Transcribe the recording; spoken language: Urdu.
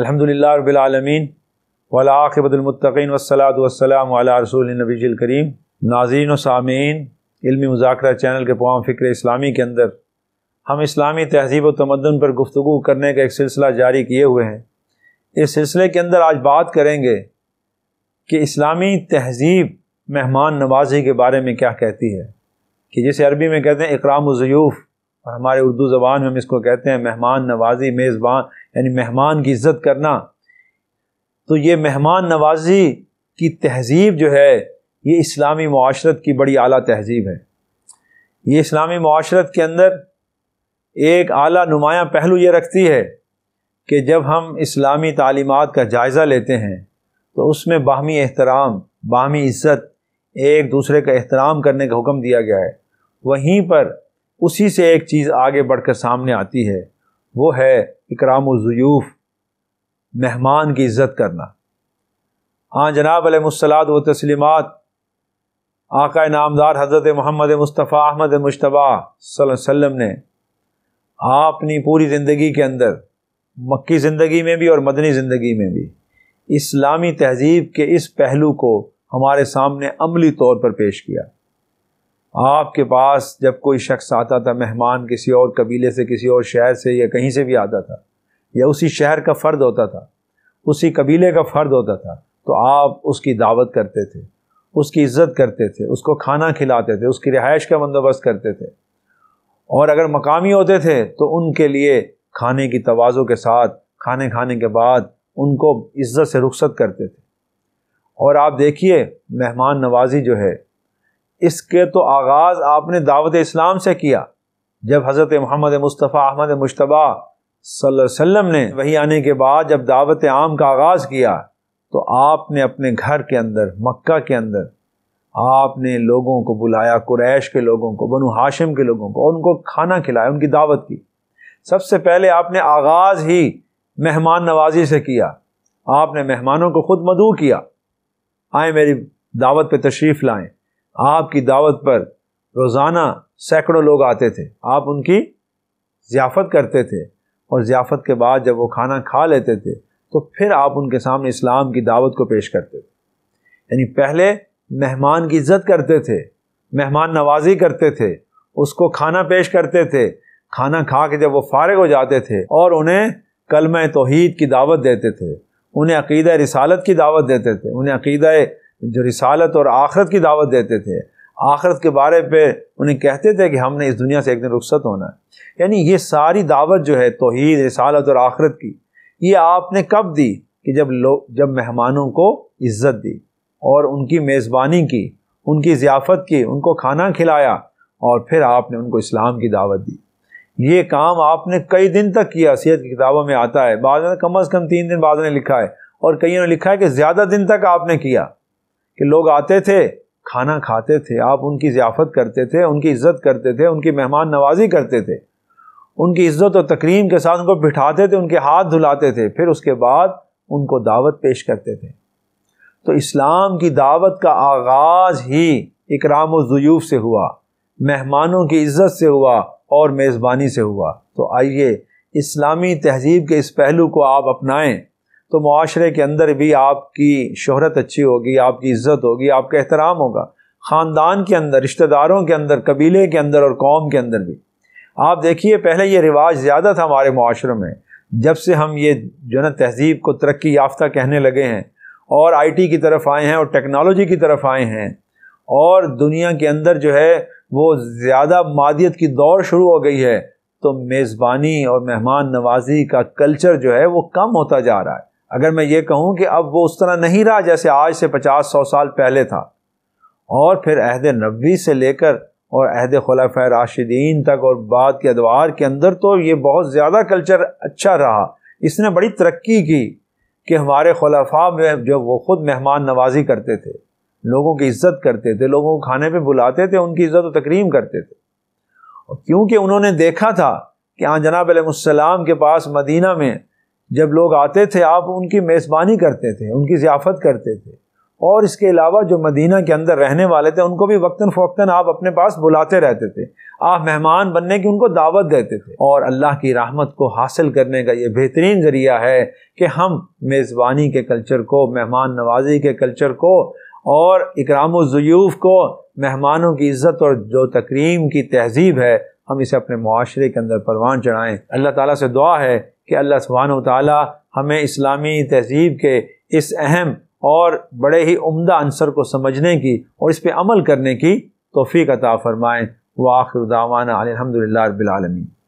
الحمدللہ رب العالمین والعاقبۃ للمتقین والصلاۃ والسلام علی رسول النبی الکریم۔ ناظرین و سامعین، علمی مذاکرہ چینل کے پروگرام فکر اسلامی کے اندر ہم اسلامی تہذیب و تمدن پر گفتگو کرنے کا ایک سلسلہ جاری کیے ہوئے ہیں۔ اس سلسلے کے اندر آج بات کریں گے کہ اسلامی تہذیب مہمان نوازی کے بارے میں کیا کہتی ہے، کہ جسے عربی میں کہتے ہیں اکرام الضیوف، اور ہمارے اردو زبان میں ہم اس کو کہتے ہیں مہمان نوازی، میزبان یعنی مہمان کی عزت کرنا۔ تو یہ مہمان نوازی کی تہذیب جو ہے یہ اسلامی معاشرت کی بڑی اعلیٰ تہذیب ہے۔ یہ اسلامی معاشرت کے اندر ایک اعلیٰ نمایاں پہلو یہ رکھتی ہے کہ جب ہم اسلامی تعلیمات کا جائزہ لیتے ہیں تو اس میں باہمی احترام، باہمی عزت، ایک دوسرے کا احترام کرنے کا حکم دیا گیا ہے۔ وہیں پر اسی سے ایک چیز آگے بڑھ کر سامنے آتی ہے، وہ ہے اکرام الضیوف، مہمان کی عزت کرنا۔ ہاں جناب علیہ الصلاۃ و تسلیمات، آقا نامدار حضرت محمد مصطفیٰ احمد مجتبیٰ صلی اللہ علیہ وسلم نے اپنی پوری زندگی کے اندر، مکی زندگی میں بھی اور مدنی زندگی میں بھی، اسلامی تہذیب کے اس پہلو کو ہمارے سامنے عملی طور پر پیش کیا۔ آپ کے پاس جب کوئی شخص آتا تھا، مہمان کسی اور قبیلے سے، کسی اور شہر سے یا کہیں سے بھی آتا تھا، یا اسی شہر کا فرد ہوتا تھا، اسی قبیلے کا فرد ہوتا تھا، تو آپ اس کی دعوت کرتے تھے، اس کی عزت کرتے تھے، اس کو کھانا کھلاتے تھے، اس کی رہائش کا بندوبست کرتے تھے، اور اگر مقامی ہوتے تھے تو ان کے لیے کھانے کی تواضع کے ساتھ کھانے کھانے کے بعد ان کو عزت سے رخصت کرتے تھے۔ اور آپ دیکھیے مہمان نوازی جو ہے اس کے تو آغاز آپ نے دعوت اسلام سے کیا، جب حضرت محمد مصطفیٰ احمد مجتبیٰ صلی اللہ علیہ وسلم نے وحی آنے کے بعد جب دعوت عام کا آغاز کیا تو آپ نے اپنے گھر کے اندر، مکہ کے اندر، آپ نے لوگوں کو بلایا، قریش کے لوگوں کو، بنو ہاشم کے لوگوں کو، اور ان کو کھانا کھلایا، ان کی دعوت کی۔ سب سے پہلے آپ نے آغاز ہی مہمان نوازی سے کیا۔ آپ نے مہمانوں کو خود مدعو کیا، آئیں میری دعوت پہ تشریف لائیں۔ آپ کی دعوت پر روزانہ سینکڑوں لوگ آتے تھے، آپ ان کی ضیافت کرتے تھے، اور ضیافت کے بعد جب وہ کھانا کھا لیتے تھے تو پھر آپ ان کے سامنے اسلام کی دعوت کو پیش کرتے تھے۔ یعنی پہلے مہمان کی عزت کرتے تھے، مہمان نوازی کرتے تھے، اس کو کھانا پیش کرتے تھے، کھانا کھا کے جب وہ فارغ ہو جاتے تھے اور انہیں کلمہ توحید کی دعوت دیتے تھے، انہیں عقیدہ رسالت کی دعوت دیتے تھے، انہیں عقیدہ جو رسالت اور آخرت کی دعوت دیتے تھے، آخرت کے بارے پہ انہیں کہتے تھے کہ ہم نے اس دنیا سے ایک دن رخصت ہونا ہے۔ یعنی یہ ساری دعوت جو ہے توحید، رسالت اور آخرت کی، یہ آپ نے کب دی؟ کہ جب مہمانوں کو عزت دی اور ان کی میزبانی کی، ان کی ضیافت کی، ان کو کھانا کھلایا، اور پھر آپ نے ان کو اسلام کی دعوت دی۔ یہ کام آپ نے کئی دن تک کیا۔ سیرت کی کتابوں میں آتا ہے، بعض نے کم از کم 3 دن، بعض نے لکھا ہے، اور کئیوں نے لکھا ہے کہ زیادہ دن تک آپ نے کیا، کہ لوگ آتے تھے، کھانا کھاتے تھے، آپ ان کی ضیافت کرتے تھے، ان کی عزت کرتے تھے، ان کی مہمان نوازی کرتے تھے، ان کی عزت و تکریم کے ساتھ ان کو بٹھاتے تھے، ان کے ہاتھ دھلاتے تھے، پھر اس کے بعد ان کو دعوت پیش کرتے تھے۔ تو اسلام کی دعوت کا آغاز ہی اکرام الضیوف سے ہوا، مہمانوں کی عزت سے ہوا اور میزبانی سے ہوا۔ تو آئیے اسلامی تہذیب کے اس پہلو کو آپ اپنائیں تو معاشرے کے اندر بھی آپ کی شہرت اچھی ہوگی، آپ کی عزت ہوگی، آپ کا احترام ہوگا، خاندان کے اندر، رشتہ داروں کے اندر، قبیلے کے اندر اور قوم کے اندر بھی۔ آپ دیکھیے پہلے یہ رواج زیادہ تھا ہمارے معاشرے میں، جب سے ہم یہ جو نا تہذیب کو ترقی یافتہ کہنے لگے ہیں اور آئی ٹی کی طرف آئے ہیں اور ٹیکنالوجی کی طرف آئے ہیں، اور دنیا کے اندر جو ہے وہ زیادہ مادیت کی دوڑ شروع ہو گئی ہے، تو میزبانی اور مہمان نوازی کا کلچر جو ہے وہ کم ہوتا جا رہا ہے۔ اگر میں یہ کہوں کہ اب وہ اس طرح نہیں رہا جیسے آج سے 50-100 سال پہلے تھا، اور پھر عہد نبوی سے لے کر اور عہد خلفائے راشدین تک اور بعد کے ادوار کے اندر تو یہ بہت زیادہ کلچر اچھا رہا، اس نے بڑی ترقی کی کہ ہمارے خلفاء میں جو وہ خود مہمان نوازی کرتے تھے، لوگوں کی عزت کرتے تھے، لوگوں کو کھانے پہ بلاتے تھے، ان کی عزت و تکریم کرتے تھے، اور کیونکہ انہوں نے دیکھا تھا کہ آن جناب علیہ السلام کے پاس مدینہ میں جب لوگ آتے تھے آپ ان کی میزبانی کرتے تھے، ان کی ضیافت کرتے تھے، اور اس کے علاوہ جو مدینہ کے اندر رہنے والے تھے ان کو بھی وقتاً فوقتاً آپ اپنے پاس بلاتے رہتے تھے، آپ مہمان بننے کی ان کو دعوت دیتے تھے۔ اور اللہ کی رحمت کو حاصل کرنے کا یہ بہترین ذریعہ ہے کہ ہم میزبانی کے کلچر کو، مہمان نوازی کے کلچر کو اور اکرام الضیوف کو، مہمانوں کی عزت اور جو تکریم کی تہذیب ہے، ہم اسے اپنے معاشرے کے اندر پروان چڑھائیں۔ اللہ تعالیٰ سے دعا ہے کہ اللہ سبحانہ و تعالیٰ ہمیں اسلامی تہذیب کے اس اہم اور بڑے ہی عمدہ عنصر کو سمجھنے کی اور اس پہ عمل کرنے کی توفیق عطا فرمائیں۔ وآخر دعوانا الحمدللہ رب العالمین۔